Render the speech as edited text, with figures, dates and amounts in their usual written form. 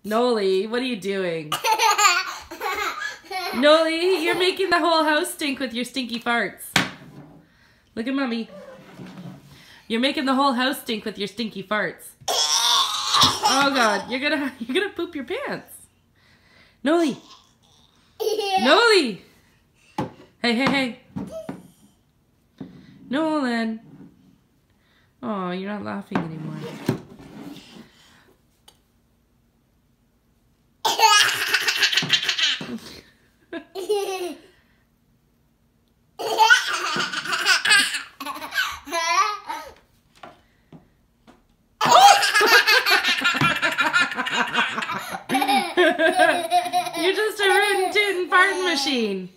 Noli, what are you doing? Noli, you're making the whole house stink with your stinky farts. Look at Mommy. You're making the whole house stink with your stinky farts. Oh God, you're gonna poop your pants. Noli. Noli. Hey. Nolan. Oh, you're not laughing anymore. You're just a rootin' tootin' farting machine.